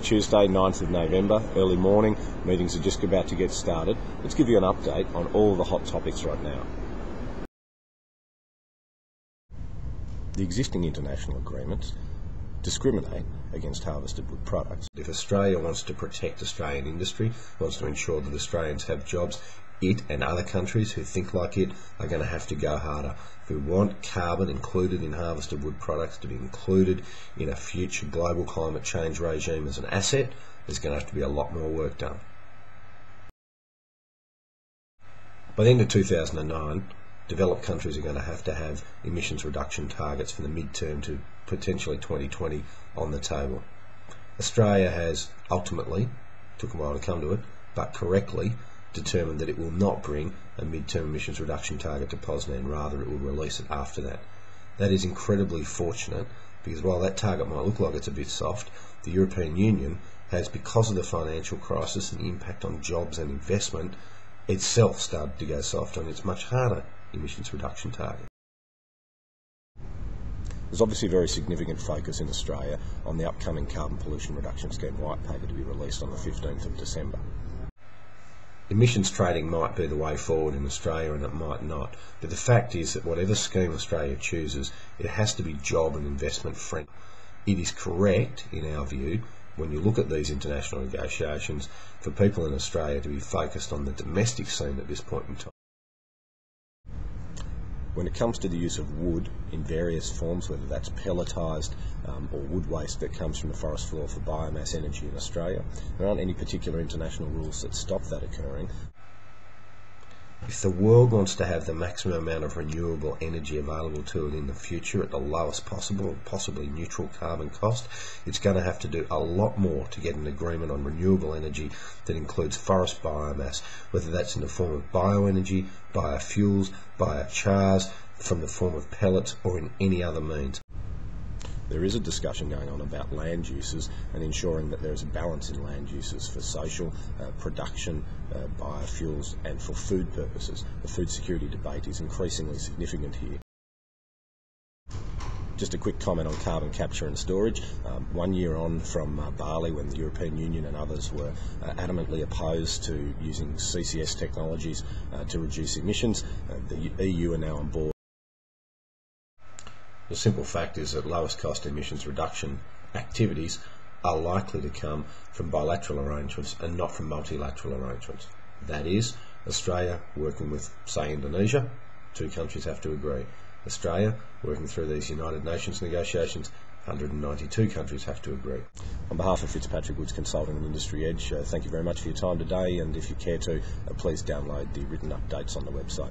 Tuesday, 9th of November, early morning. Meetings are just about to get started. Let's give you an update on all the hot topics right now. The existing international agreements discriminate against harvested wood products. If Australia wants to protect Australian industry, wants to ensure that Australians have jobs, it and other countries who think like it are going to have to go harder. If we want carbon included in harvested wood products to be included in a future global climate change regime as an asset, there's going to have to be a lot more work done. By the end of 2009, developed countries are going to have emissions reduction targets from the mid-term to potentially 2020 on the table. Australia has ultimately, took a while to come to it, but correctly determined that it will not bring a mid-term emissions reduction target to Poznan, rather it will release it after that. That is incredibly fortunate, because while that target might look like it's a bit soft, the European Union has, because of the financial crisis and the impact on jobs and investment, itself started to go soft on its much harder emissions reduction target. There's obviously a very significant focus in Australia on the upcoming Carbon Pollution Reduction Scheme White Paper to be released on the 15th of December. Emissions trading might be the way forward in Australia and it might not, but the fact is that whatever scheme Australia chooses, it has to be job and investment friendly. It is correct, in our view, when you look at these international negotiations, for people in Australia to be focused on the domestic scene at this point in time. When it comes to the use of wood in various forms, whether that's pelletised or wood waste that comes from the forest floor for biomass energy in Australia, there aren't any particular international rules that stop that occurring. If the world wants to have the maximum amount of renewable energy available to it in the future at the lowest possible, possibly neutral carbon cost, it's going to have to do a lot more to get an agreement on renewable energy that includes forest biomass, whether that's in the form of bioenergy, biofuels, biochars, from the form of pellets, or in any other means. There is a discussion going on about land uses and ensuring that there is a balance in land uses for social, production, biofuels and for food purposes. The food security debate is increasingly significant here. Just a quick comment on carbon capture and storage. 1 year on from Bali, when the European Union and others were adamantly opposed to using CCS technologies to reduce emissions, the EU are now on board. The simple fact is that lowest cost emissions reduction activities are likely to come from bilateral arrangements and not from multilateral arrangements. That is, Australia working with, say, Indonesia, 2 countries have to agree. Australia working through these United Nations negotiations, 192 countries have to agree. On behalf of Fitzpatrick Woods Consulting and Industry Edge, thank you very much for your time today, and if you care to, please download the written updates on the website.